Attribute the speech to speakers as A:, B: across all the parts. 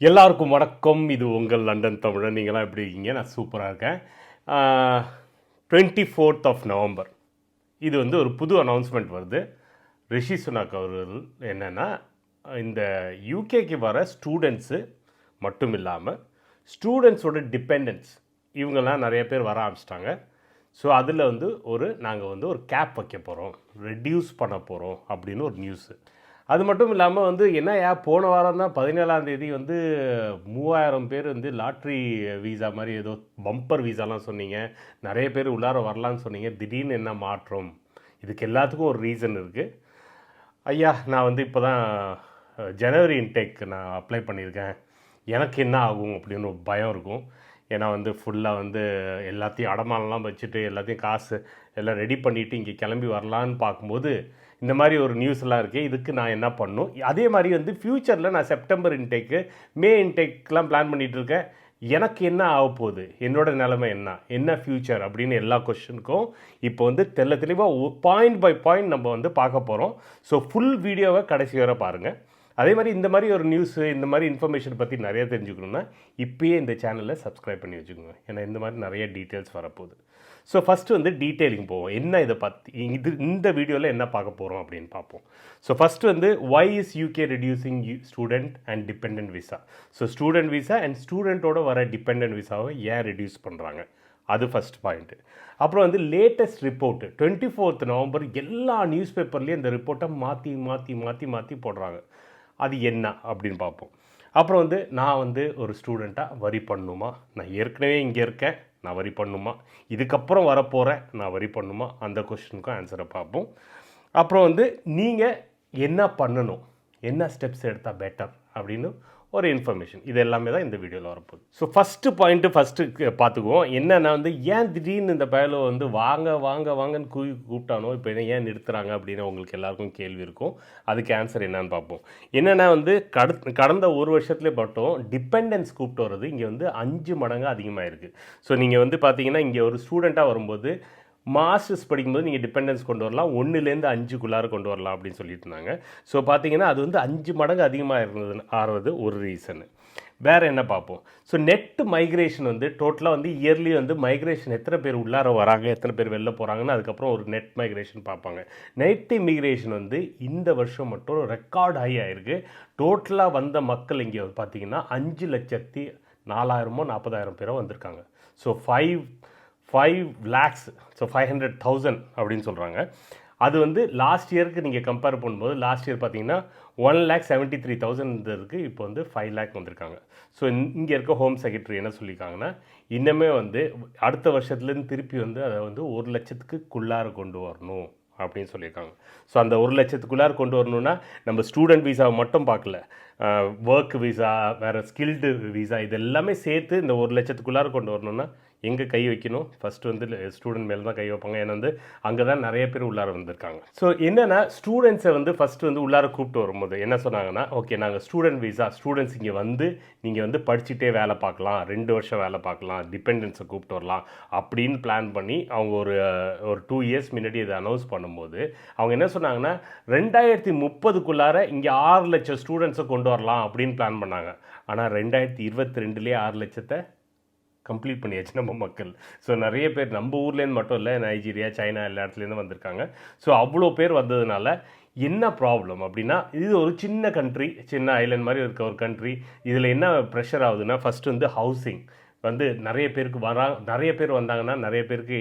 A: எல்லாருக்கும் வணக்கம். இது உங்கள் லண்டன் தமிழன். நீங்களாம் எப்படி இருக்கீங்க? நான் சூப்பராக இருக்கேன். 24th of November இது ஒரு புது அனௌன்ஸ்மெண்ட் வருது. ரிஷி சுனாக் அவர்கள் என்னென்னா, இந்த யூகேக்கு வர ஸ்டூடெண்ட்ஸு மட்டும் இல்லாமல் ஸ்டூடெண்ட்ஸோட டிபெண்டன்ஸ் இவங்கெல்லாம் நிறைய பேர் வர ஆரம்பிச்சிட்டாங்க. ஸோ அதில் நாங்கள் ஒரு கேப் வைக்க போகிறோம், ரெடியூஸ் பண்ண போகிறோம் அப்படின்னு ஒரு நியூஸு. அது மட்டும் இல்லாமல் போன வாரம் தான் 17ஆம் தேதி 3000 பேர் லாட்ரி வீசா மாதிரி ஏதோ பம்பர் வீசாலாம் சொன்னீங்க, நிறைய பேர் உள்ளார வரலான்னு சொன்னீங்க. திடீர்னு என்ன மாற்றம்? இதுக்கு எல்லாத்துக்கும் ஒரு ரீசன் இருக்குது. ஐயா, நான் இப்போ தான் ஜனவரி இன்டேக் நான் அப்ளை பண்ணியிருக்கேன், எனக்கு என்ன ஆகும் அப்படின்னு ஒரு பயம் இருக்கும். ஏன்னா ஃபுல்லாக எல்லாத்தையும் அடமானலாம் வச்சுட்டு எல்லாத்தையும் காசு எல்லாம் ரெடி பண்ணிவிட்டு இங்கே கிளம்பி வரலான்னு பார்க்கும்போது இந்த மாதிரி ஒரு நியூஸ்லாம் இருக்குது. இதுக்கு நான் என்ன பண்ணணும்? அதே மாதிரி ஃப்யூச்சரில் நான் செப்டம்பர் இன்டேக்கு, மே இன்டேக்கெலாம் பிளான் பண்ணிகிட்ருக்கேன். எனக்கு என்ன ஆக போகுது, என்னோடய நிலைமை என்ன ஃப்யூச்சர் அப்படின்னு எல்லா கொஷனுக்கும் இப்போ தெளிவாக பாயிண்ட் பை பாயிண்ட் நம்ம பார்க்க போகிறோம். ஸோ ஃபுல் வீடியோவை கடைசி வரை பாருங்கள். அதே மாதிரி இந்த மாதிரி ஒரு நியூஸு, இந்த மாதிரி இன்ஃபர்மேஷன் பற்றி நிறைய தெரிஞ்சுக்கணுன்னா இப்போயே இந்த சேனலை சப்ஸ்கிரைப் பண்ணி வச்சுக்கோங்க. ஏன்னா இந்த மாதிரி நிறைய டீட்டெயில்ஸ் வரப்போகுது. ஸோ ஃபஸ்ட்டு டீட்டெயிலிங் போவோம். என்ன இதை பற்றி இந்த வீடியோவில் என்ன பார்க்க போகிறோம் அப்படின்னு பார்ப்போம். So first why is UK reducing student and dependent visa. So student visa and ஸ்டூடெண்ட்டோட வர டிபெண்டன்ட் விசாவை ஏன் ரெடியூஸ் பண்ணுறாங்க, அது ஃபஸ்ட் பாயிண்ட்டு. அப்புறம் லேட்டஸ்ட் ரிப்போர்ட்டு 24th November எல்லா நியூஸ் பேப்பர்லேயும் இந்த ரிப்போர்ட்டை மாற்றி மாற்றி மாற்றி மாற்றி போடுறாங்க. அது என்ன அப்படின்னு பார்ப்போம். அப்புறம் நான் ஒரு ஸ்டூடெண்ட்டாக வரி பண்ணணுமா, நான் ஏற்கனவே இங்கே இருக்கேன், நான் வரி பண்ணணுமா, இதுக்கப்புறம் வரப்போகிறேன், நான் வரி பண்ணணுமா, அந்த கொஸ்டினுக்கும் ஆன்சரை பார்ப்போம். அப்புறம் நீங்கள் என்ன பண்ணணும், என்ன ஸ்டெப்ஸ் எடுத்தால் பெட்டர் அப்படின்னு ஒரு இன்ஃபர்மேஷன். இது எல்லாமே தான் இந்த வீடியோவில் வரப்போகுது. ஸோ ஃபஸ்ட்டு பார்த்துக்குவோம். என்னென்னா ஏன் திடீர்னு இந்த பயலோ வாங்க வாங்க வாங்கன்னு கூப்பிட்டானோ இப்போ ஏன் நிறுத்துகிறாங்க அப்படின்னு உங்களுக்கு எல்லாருக்கும் கேள்வி இருக்கும். அதுக்கு ஆன்சர் என்னன்னு பார்ப்போம். என்னென்னா கடந்த ஒரு வருஷத்துலேயே மட்டும் டிபெண்டன்ஸ் கூப்பிட்டு வர்றது இங்கே 5 மடங்கு அதிகமாக இருக்குது. ஸோ நீங்கள் பார்த்தீங்கன்னா இங்கே ஒரு ஸ்டூடெண்ட்டாக வரும்போது மாஸ்டர்ஸ் படிக்கும்போது நீங்கள் டிபெண்டன்ஸ் கொண்டு வரலாம், 1லேருந்து 5க்குள்ளார கொண்டு வரலாம் அப்படின்னு சொல்லிட்டு இருந்தாங்க. ஸோ பார்த்தீங்கன்னா அது 5 மடங்கு அதிகமாக ஆகிறது ஒரு ரீசனு. வேறு என்ன பார்ப்போம். ஸோ நெட் மைக்ரேஷன் டோட்டலாக இயர்லி மைக்ரேஷன் எத்தனை பேர் உள்ளார வராங்க, எத்தனை பேர் வெளில போகிறாங்கன்னு அதுக்கப்புறம் ஒரு நெட் மைக்ரேஷன் பார்ப்பாங்க. நெட் இமிக்ரேஷன் இந்த வருஷம் மட்டும் ரெக்கார்ட் ஹை ஆகிருக்கு. டோட்டலாக வந்த மக்கள் இங்கே பார்த்தீங்கன்னா 5,04,000 40,000 பேரோ வந்திருக்காங்க. ஸோ 5 lakhs, ஸோ 500,000 அப்படின்னு சொல்கிறாங்க. அது லாஸ்ட் இயருக்கு நீங்கள் கம்பேர் பண்ணும்போது லாஸ்ட் இயர் பார்த்தீங்கன்னா 1,73,000 இருக்குது. இப்போ 5 lakh வந்திருக்காங்க. ஸோ இங்கே இருக்க ஹோம் செக்ரட்டரி என்ன சொல்லியிருக்காங்கன்னா, இன்னுமே அடுத்த வருஷத்துலேருந்து திருப்பி அதை 1 லட்சத்துக்குள்ளார கொண்டு வரணும் அப்படின்னு சொல்லியிருக்காங்க. ஸோ அந்த 1 லட்சத்துக்குள்ளார கொண்டு வரணுன்னா நம்ம ஸ்டூடெண்ட் வீசாவை மட்டும் பார்க்கல, ஒர்க் வீசா, வேறு ஸ்கில்டு வீசா, இது எல்லாமே சேர்த்து இந்த 1 லட்சத்துக்குள்ளார கொண்டு வரணுன்னா எங்கே கை வைக்கணும்? ஃபஸ்ட்டு ஸ்டூடெண்ட் மேலே தான் கை வைப்பாங்க. ஏன்னா அங்கே தான் நிறைய பேர் உள்ளார வந்திருக்காங்க. ஸோ என்னென்னா ஸ்டூடெண்ட்ஸை ஃபஸ்ட்டு உள்ளார கூப்பிட்டு வரும்போது என்ன சொன்னாங்கன்னா, ஓகே நாங்கள் ஸ்டூடெண்ட் வீசா, ஸ்டூடெண்ட்ஸ் இங்கே நீங்கள் படிச்சுட்டே வேலை பார்க்கலாம், 2 வருஷம் வேலை பார்க்கலாம், டிபெண்டன்ஸை கூப்பிட்டு வரலாம் அப்படின்னு பிளான் பண்ணி அவங்க ஒரு 2 years முன்னாடி இதை அனௌன்ஸ் பண்ணும்போது அவங்க என்ன சொன்னாங்கன்னா 2030க்குள்ளார இங்கே 6 லட்சம் ஸ்டூடெண்ட்ஸை கொண்டு வரலாம் அப்படின்னு பிளான் பண்ணாங்க. ஆனால் 2022 6 லட்சத்தை கம்ப்ளீட் பண்ணியாச்சு நம்ம மக்கள். ஸோ நிறைய பேர் நம்ம ஊர்லேருந்து மட்டும் இல்லை, நைஜீரியா, சைனா எல்லா இடத்துலேருந்து வந்திருக்காங்க. ஸோ அவ்வளோ பேர் வந்ததுனால என்ன ப்ராப்ளம் அப்படின்னா, இது ஒரு சின்ன கண்ட்ரி, சின்ன ஐலண்ட் மாதிரி இருக்க ஒரு கண்ட்ரி. இதில் என்ன ப்ரெஷர் ஆகுதுன்னா, ஃபஸ்ட்டு ஹவுசிங் நிறைய பேர் வந்தாங்கன்னா நிறைய பேருக்கு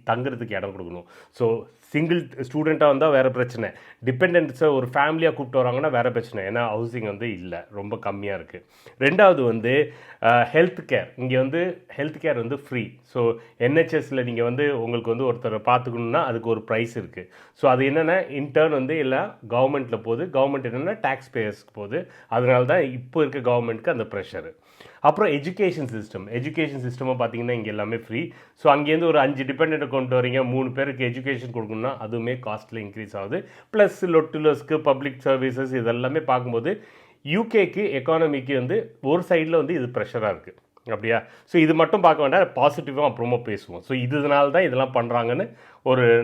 A: தங்குறதுக்கு இடம் கொடுக்கணும். ஸோ சிங்கிள் ஸ்டூடெண்ட்டாக வந்தால் வேறு பிரச்சனை, டிபெண்டன்ஸை ஒரு ஃபேமிலியாக கூப்பிட்டு வராங்கன்னா வேறு பிரச்சனை. ஏன்னா ஹவுசிங் இல்லை, ரொம்ப கம்மியாக இருக்குது. ரெண்டாவது ஹெல்த் கேர். இங்கே ஹெல்த் கேர் ஃப்ரீ. ஸோ என்ஹெச்எஸில் நீங்கள் உங்களுக்கு ஒருத்தரை பார்த்துக்கணுன்னா அதுக்கு ஒரு ப்ரைஸ் இருக்குது. ஸோ அது என்னென்னா இன்டர்ன் இல்லை கவர்மெண்ட்டில் போகுது. கவர்மெண்ட் என்னென்னா டேக்ஸ் பேயர்ஸ்க்கு போகுது. அதனால தான் இப்போ இருக்க கவர்மெண்ட்டுக்கு அந்த ப்ரெஷரு. அப்புறம் எஜுகேஷன் சிஸ்டமாக பார்த்தீங்கன்னா இங்கே எல்லாமே ஃப்ரீ. ஸோ அங்கேருந்து ஒரு 5 டிபெண்டண்ட்டை கொண்டு வரீங்க, 3 பேருக்கு எஜுகேஷன் கொடுக்கணும்னா அதுவுமே காஸ்ட்டில் இன்க்ரீஸ் ஆகுது. ப்ளஸ் லொட்டுலஸ்க்கு பப்ளிக் சர்வீசஸ் இதெல்லாமே பார்க்கும்போது யூகேக்கு எக்கானமிக்கு ஒரு சைடில் இது ப்ரெஷராக இருக்குது. அப்படியா? ஸோ இது மட்டும் பார்க்க வேண்டாம், பாசிட்டிவாக அப்புறமா பேசுவோம். ஸோ இதனால தான் இதெல்லாம் பண்ணுறாங்கன்னு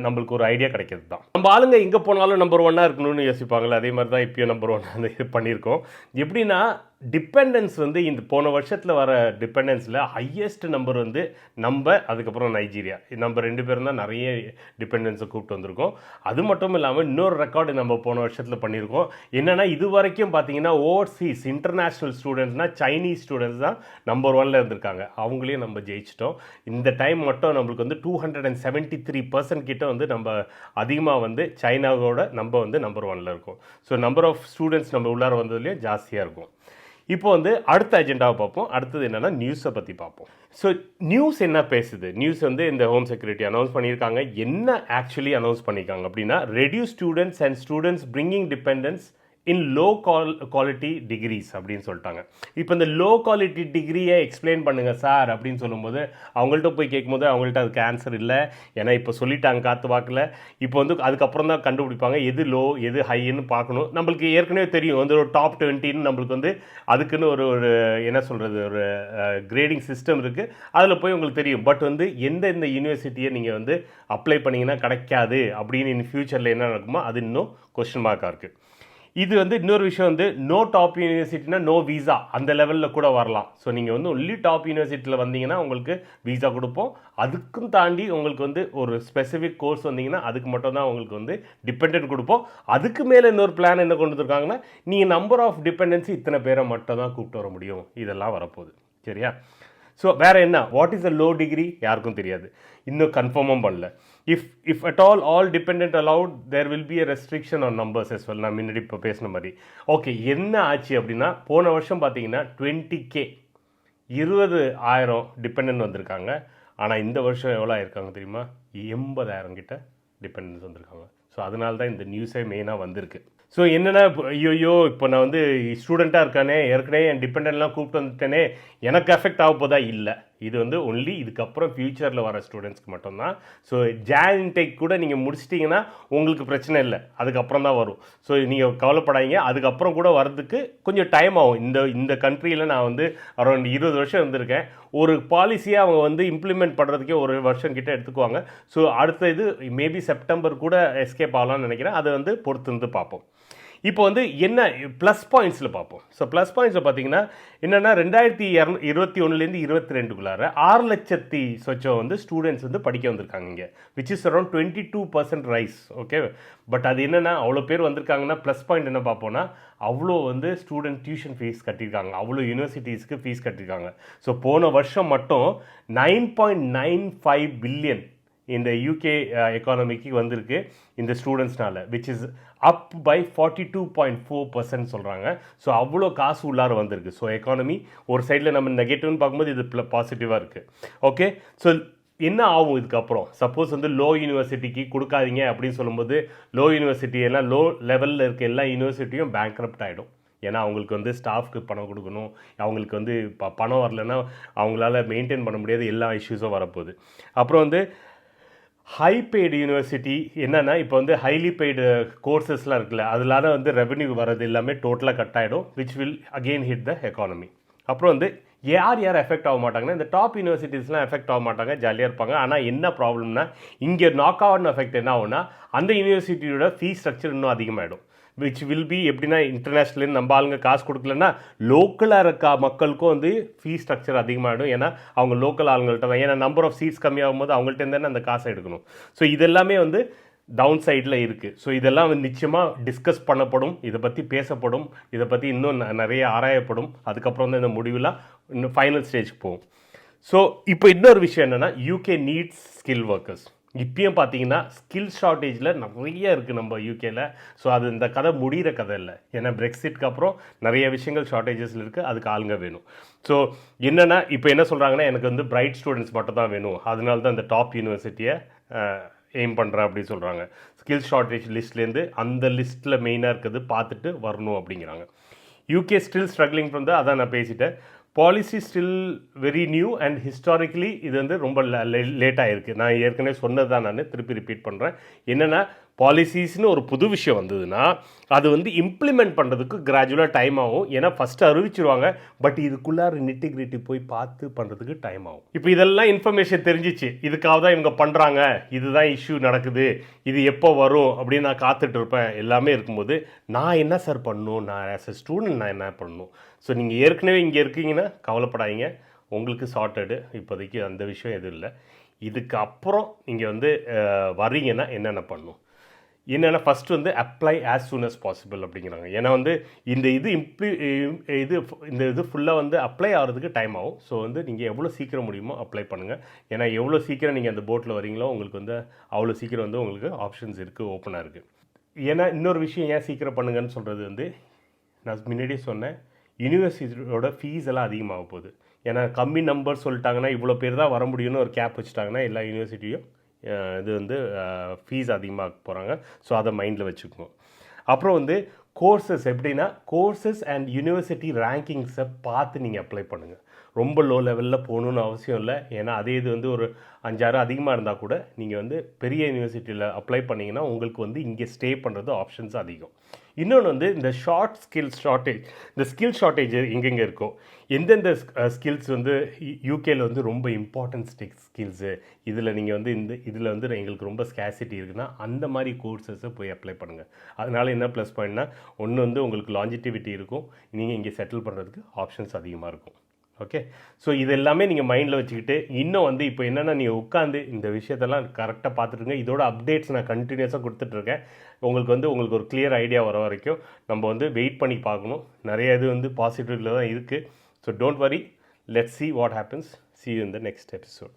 A: நம்மளுக்கு ஒரு ஐடியா கிடைக்கிறது தான். நம்ம ஆளுங்க எங்கே போனாலும் நம்பர் 1 இருக்கணும்னு யோசிப்பாங்களே, அதே மாதிரி தான் இப்போயும் நம்பர் 1 இது பண்ணியிருக்கோம். எப்படின்னா டிபெண்டன்ஸ் வந்து இந்த போன வருஷத்தில் வர டிபெண்டன்ஸில் ஹையஸ்ட் நம்பர் வந்து அதுக்கப்புறம் நைஜீரியா, நம்ம 2 பேரும் தான் நிறைய டிபெண்டன்ஸை கூப்பிட்டு வந்திருக்கோம். அது மட்டும் இல்லாமல் இன்னொரு ரெக்கார்டு நம்ம போன வருஷத்தில் பண்ணியிருக்கோம். என்னென்னா இது வரைக்கும் பார்த்தீங்கன்னா ஓவர்சீஸ் இன்டர்நேஷ்னல் ஸ்டூடெண்ட்ஸ்னால் சைனீஸ் ஸ்டூடெண்ட்ஸ் தான் நம்பர் 1ல் இருந்திருக்காங்க. அவங்களையும் நம்ம ஜெயிச்சிட்டோம். இந்த டைம் மட்டும் நம்மளுக்கு வந்து 273% கிட்ட வந்து நம்ம அதிகமாக வந்து சைனாவோட நம்ம வந்து நம்பர் 1ல் இருக்கோம். ஸோ நம்பர் ஆஃப் ஸ்டூடெண்ட்ஸ் நம்ம உள்ளார வந்ததுலேயும் ஜாஸ்தியாக இருக்கும். இப்போ வந்து அடுத்த அஜெண்டாவை பார்ப்போம். அடுத்தது என்னென்னா நியூஸை பற்றி பார்ப்போம். ஸோ நியூஸ் என்ன பேசுது? நியூஸ் வந்து இந்த ஹோம் செக்ரட்டரி அனௌன்ஸ் பண்ணியிருக்காங்க. என்ன ஆக்சுவலி அனௌன்ஸ் பண்ணியிருக்காங்க அப்படின்னா, reduce students and students bringing dependants in low quality degrees அப்படின்னு சொல்லிட்டாங்க. இப்போ இந்த லோ குவாலிட்டி டிகிரியை எக்ஸ்பிளைன் பண்ணுங்கள் சார் அப்படின்னு சொல்லும்போது அவங்கள்ட்ட போய் கேட்கும்போது அவங்கள்ட்ட அதுக்கு ஆன்சர் இல்லை. ஏன்னா இப்போ சொல்லிட்டாங்க காற்று வாக்கில். இப்போ வந்து அதுக்கப்புறம் தான் கண்டுபிடிப்பாங்க எது லோ எது ஹைன்னு பார்க்கணும். நம்மளுக்கு ஏற்கனவே தெரியும் வந்து ஒரு டாப் 20ன்னு நம்மளுக்கு வந்து அதுக்குன்னு ஒரு என்ன சொல்கிறது ஒரு கிரேடிங் சிஸ்டம் இருக்குது. அதில் போய் உங்களுக்கு தெரியும். பட் வந்து எந்தெந்த யூனிவர்சிட்டியை நீங்கள் வந்து அப்ளை பண்ணிங்கன்னா கிடைக்காது அப்படின்னு இன் ஃப்யூச்சரில் என்ன நடக்குமோ அது இன்னும் கொஸ்டின் மார்க்காக இருக்குது. இது வந்து இன்னொரு விஷயம் வந்து நோ டாப் யூனிவர்சிட்டினா நோ வீசா அந்த லெவலில் கூட வரலாம். ஸோ நீங்கள் வந்து ஒன்லி டாப் யூனிவர்சிட்டியில் வந்தீங்கன்னா உங்களுக்கு வீசா கொடுப்போம். அதுக்கும் தாண்டி உங்களுக்கு வந்து ஒரு ஸ்பெசிஃபிக் கோர்ஸ் வந்தீங்கன்னா அதுக்கு மட்டும் தான் உங்களுக்கு வந்து டிபெண்டன்ட் கொடுப்போம். அதுக்கு மேலே இன்னொரு பிளான் என்ன கொண்டு வந்துருக்காங்கன்னா, நீங்கள் நம்பர் ஆஃப் டிபெண்டன்சி இத்தனை பேரை மட்டும் தான் கூப்பிட்டு வர முடியும். இதெல்லாம் வரப்போகுது. சரியா? ஸோ வேறு என்ன, what is a low degree யாருக்கும் தெரியாது, இன்னும் கன்ஃபார்மும் பண்ணல. If at all dependant allowed there will be a restriction on numbers as well. நான் முன்னாடி இப்போ பேசின மாதிரி. ஓகே, என்ன ஆச்சு அப்படின்னா, போன வருஷம் பார்த்தீங்கன்னா 20K 20,000 டிபெண்டன்ட் வந்திருக்காங்க. ஆனால் இந்த வருஷம் எவ்வளோ ஆயிருக்காங்க தெரியுமா? 80,000 கிட்ட டிபெண்டன்ஸ் வந்திருக்காங்க. ஸோ அதனால தான் இந்த நியூஸே மெயினாக வந்திருக்கு. ஸோ என்னென்னா, ஐயோ இப்போ நான் வந்து ஸ்டூடெண்ட்டாக இருக்கானே, ஏற்கனவே என் டிபெண்டன்ட்லாம் கூப்பிட்டு வந்துட்டேனே, எனக்கு அஃபெக்ட் ஆக போதா? இல்லை, இது வந்து ஒன்லி இதுக்கப்புறம் ஃப்யூச்சரில் வர ஸ்டூடெண்ட்ஸ்க்கு மட்டும்தான். ஸோ ஜான் இன்டேக் கூட நீங்கள் முடிச்சிட்டிங்கன்னா உங்களுக்கு பிரச்சனை இல்லை, அதுக்கப்புறம் தான் வரும். ஸோ நீங்கள் கவலைப்படாதீங்க, அதுக்கப்புறம் கூட வரதுக்கு கொஞ்சம் டைம் ஆகும். இந்த கண்ட்ரியில் நான் வந்து அரௌண்ட் 20 வருஷம் இருந்திருக்கேன். ஒரு பாலிசியை அவங்க வந்து இம்ப்ளிமெண்ட் பண்ணுறதுக்கே ஒரு வருஷம் கிட்ட எடுத்துக்குவாங்க. ஸோ அடுத்த இது மேபி செப்டம்பர் கூட எஸ்கேப் ஆகலாம்னு நினைக்கிறேன். அதை வந்து பொறுத்து இருந்து பார்ப்போம். இப்போ வந்து என்ன ப்ளஸ் பாயிண்ட்ஸில் பார்ப்போம். ஸோ ப்ளஸ் பாயிண்ட்ஸில் பார்த்தீங்கன்னா என்னென்னா, 2021லேருந்து 22க்குள்ளார 6 லட்சத்தி சொச்சம் வந்து ஸ்டூடெண்ட்ஸ் வந்து படிக்க வந்திருக்காங்க இங்கே, which is around 22% rice. Okay, but அது என்னென்னா, அவ்வளோ பேர் வந்திருக்காங்கன்னா ப்ளஸ் பாயிண்ட் என்ன பார்ப்போன்னா, அவ்வளோ வந்து ஸ்டூடெண்ட் டியூஷன் ஃபீஸ் கட்டியிருக்காங்க, அவ்வளோ யூனிவர்சிட்டிஸ்க்கு ஃபீஸ் கட்டியிருக்காங்க. ஸோ போன வருஷம் மட்டும் 9.95 பில்லியன் இந்த யூகே எக்கானமிக்கு வந்திருக்கு இந்த ஸ்டூடெண்ட்ஸ்னால, விச் இஸ் அப் பை 42.4% சொல்கிறாங்க. ஸோ அவ்வளோ காசு உள்ளார வந்திருக்கு. ஸோ எக்கானமி ஒரு சைடில் நம்ம நெகட்டிவ்னு பார்க்கும்போது இது பாசிட்டிவாக இருக்குது. ஓகே, ஸோ என்ன ஆகும் இதுக்கப்புறம்? சப்போஸ் வந்து லோ யூனிவர்சிட்டிக்கு கொடுக்காதீங்க அப்படின்னு சொல்லும்போது, லோ யூனிவர்சிட்டி எல்லாம் லோ லெவலில் இருக்க எல்லா யூனிவர்சிட்டியும் பேங்க்ரப்ட் ஆகிடும். ஏன்னா அவங்களுக்கு வந்து ஸ்டாஃப்க்கு பணம் கொடுக்கணும், அவங்களுக்கு வந்து பணம் வரலைன்னா அவங்களால மெயின்டைன் பண்ண முடியாது, எல்லா இஷ்யூஸும் வரப்போகுது. அப்புறம் வந்து ஹை பெய்டு யூனிவர்சிட்டி என்னென்னா, இப்போ வந்து ஹைலி பெய்டு கோர்சஸ்லாம் இருக்குல்ல, அதனால வந்து ரெவன்யூ வர்றது எல்லாமே டோட்டலாக கட் ஆகிடும், which will again hit the economy. அப்புறம் வந்து யார் எஃபெக்ட் ஆக மாட்டாங்கன்னா, இந்த டாப் யூனிவர்சிட்டிஸ்லாம் எஃபெக்ட் ஆக மாட்டாங்க, ஜாலியாக இருப்பாங்க. ஆனால் என்ன ப்ராப்ளம்னா, இங்கே நாக் அவுட் எஃபெக்ட் என்ன ஆகும்னா, அந்த யூனிவர்சிட்டியோட ஃபீஸ் ஸ்ட்ரக்சர் இன்னும் அதிகமாகிடும், விச் வில் பி எப்படின்னா, இன்டர்நேஷ்னல் நம்ம ஆளுங்க காசு கொடுக்கலன்னா லோக்கலாக இருக்க மக்களுக்கும் வந்து ஃபீஸ் ஸ்ட்ரக்சர் அதிகமாகிடும். ஏன்னா அவங்க லோக்கல் ஆளுங்கள்ட்ட தான், ஏன்னா நம்பர் ஆஃப் சீட்ஸ் கம்மியாகும் போது அவங்கள்ட்ட இருந்தானே அந்த காசை எடுக்கணும். ஸோ இதெல்லாமே வந்து டவுன் சைடில் இருக்குது. ஸோ இதெல்லாம் வந்து நிச்சயமாக டிஸ்கஸ் பண்ணப்படும், இதை பற்றி பேசப்படும், இதை பற்றி இன்னும் நிறைய ஆராயப்படும். அதுக்கப்புறம் தான் இந்த முடிவுலாம் இன்னும் ஃபைனல் ஸ்டேஜ்க்கு போகும். ஸோ இப்போ இன்னொரு விஷயம் என்னென்னா, யூகே நீட்ஸ் ஸ்கில் ஒர்க்கர்ஸ். இப்பயும் பார்த்தீங்கன்னா ஸ்கில் ஷார்ட்டேஜில் நிறைய இருக்குது நம்ம யூகேல. ஸோ அது இந்த கதை முடிகிற கதை இல்லை. ஏன்னா பிரெக்சிட்க்கு அப்புறம் நிறைய விஷயங்கள் ஷார்ட்டேஜஸில் இருக்குது, அதுக்கு ஆளுங்க வேணும். ஸோ என்னென்னா, இப்போ என்ன சொல்கிறாங்கன்னா, எனக்கு வந்து பிரைட் ஸ்டூடெண்ட்ஸ் மட்டும் தான் வேணும், அதனால தான் இந்த டாப் யூனிவர்சிட்டியை எய்ம் பண்ணுறேன் அப்படின்னு சொல்கிறாங்க. ஸ்கில் ஷார்ட்டேஜ் லிஸ்ட்லேருந்து அந்த லிஸ்ட்டில் மெயினாக இருக்கிறது பார்த்துட்டு வரணும் அப்படிங்கிறாங்க. யூகே ஸ்டில் ஸ்ட்ரகிளிங் ஃப்ரம் அதான் நான் பேசிட்டேன். Policy still very new and historically இது வந்து ரொம்ப லேட்டாக இருக்குது. நான் ஏற்கனவே சொன்னது தான், நான் திருப்பி ரிப்பீட் பண்ணுறேன். என்னென்னா, பாலிசிஸ்னு ஒரு புது விஷயம் வந்ததுன்னா அது வந்து இம்ப்ளிமெண்ட் பண்ணுறதுக்கு கிராஜுவலாக டைம் ஆகும். ஏன்னா ஃபஸ்ட்டு அறிவிச்சிருவாங்க, பட் இதுக்குள்ளார நிட்டிகிரிட்டி போய் பார்த்து பண்ணுறதுக்கு டைம் ஆகும். இப்போ இதெல்லாம் இன்ஃபர்மேஷன் தெரிஞ்சிச்சு, இதுக்காக தான் இவங்க பண்ணுறாங்க, இதுதான் இஷ்யூ நடக்குது, இது எப்போ வரும் அப்படின்னு நான் காத்துட்டு இருப்பேன். எல்லாமே இருக்கும்போது நான் என்ன சார் பண்ணணும், நான் ஆஸ் எ ஸ்டூடெண்ட் நான் என்ன பண்ணணும்? ஸோ நீங்கள் ஏற்கனவே இங்கே இருக்கீங்கன்னா கவலைப்படாதீங்க, உங்களுக்கு சார்ட்டடு இப்போதைக்கு அந்த விஷயம் எதுவும் இல்லை. இதுக்கு அப்புறம் நீங்கள் வந்து வர்றீங்கன்னா என்னென்ன பண்ணணும், என்னென்னா ஃபஸ்ட்டு வந்து apply as soon as possible அப்படிங்கிறாங்க. ஏன்னா வந்து இந்த இது ஃபுல்லாக வந்து அப்ளை ஆகிறதுக்கு டைம் ஆகும். ஸோ வந்து நீங்கள் எவ்வளோ சீக்கிரம் முடியுமோ அப்ளை பண்ணுங்கள். ஏன்னா எவ்வளோ சீக்கிரம் நீங்கள் அந்த போட்டில் வரீங்களோ உங்களுக்கு வந்து அவ்வளோ சீக்கிரம் வந்து உங்களுக்கு ஆப்ஷன்ஸ் இருக்குது, ஓப்பனாக இருக்குது. ஏன்னா இன்னொரு விஷயம் ஏன் சீக்கிரம் பண்ணுங்கன்னு சொல்கிறது வந்து, நான் முன்னாடியே சொன்னேன், யூனிவர்சிட்டியோட ஃபீஸ் எல்லாம் அதிகமாக போகுது. ஏன்னா கம்மி நம்பர் சொல்லிட்டாங்கன்னா இவ்வளோ பேர் தான் வர முடியும்னு ஒரு கேப் வச்சுட்டாங்கன்னா எல்லா யூனிவர்சிட்டியும் இது வந்து ஃபீஸ் அதிகமாக போகிறாங்க. ஸோ அதை மைண்டில் வச்சுக்கணும். அப்புறம் வந்து கோர்சஸ் எப்படின்னா, கோர்சஸ் அண்ட் யூனிவர்சிட்டி ரேங்கிங்ஸை பார்த்து நீங்கள் அப்ளை பண்ணுங்கள். ரொம்ப லோ லெவலில் போகணுன்னு அவசியம் இல்லை. ஏன்னா அதே இது வந்து ஒரு 5-6 அதிகமாக இருந்தால் கூட நீங்கள் வந்து பெரிய யூனிவர்சிட்டியில் அப்ளை பண்ணிங்கன்னா உங்களுக்கு வந்து இங்கே ஸ்டே பண்ணுறது ஆப்ஷன்ஸ் அதிகம். இன்னொன்று வந்து இந்த இந்த ஸ்கில் ஷார்ட்டேஜ் எங்கெங்கே இருக்கோ, எந்தெந்த ஸ்கில்ஸ் வந்து யூகேயில் வந்து ரொம்ப இம்பார்ட்டன்ட் ஸ்கில்ஸு, இதில் நீங்கள் வந்து இதில் வந்து எங்களுக்கு ரொம்ப ஸ்கேசிட்டி இருக்குன்னா அந்த மாதிரி கோர்சஸை போய் அப்ளை பண்ணுங்கள். அதனால் என்ன ப்ளஸ் பாயிண்ட்னா, ஒன்று வந்து உங்களுக்கு லாஞ்சிட்டிவிட்டி இருக்கும், நீங்கள் இங்கே செட்டில் பண்ணுறதுக்கு ஆப்ஷன்ஸ் அதிகமாக இருக்கும். ஓகே, ஸோ இது எல்லாமே நீங்கள் மைண்டில் வச்சுக்கிட்டு, இன்னும் வந்து இப்போ என்னென்னா நீங்கள் உட்காந்து இந்த விஷயத்தெல்லாம் கரெக்டாக பார்த்துட்டுருங்க. இதோட அப்டேட்ஸ் நான் கண்டினியூஸாக கொடுத்துட்ருக்கேன். உங்களுக்கு ஒரு கிளியர் ஐடியா வர வரைக்கும் நம்ம வந்து வெயிட் பண்ணி பார்க்கணும். நிறைய இது வந்து பாசிட்டிவில் தான் இருக்குது. So don't worry, let's see what happens. See you in the next episode.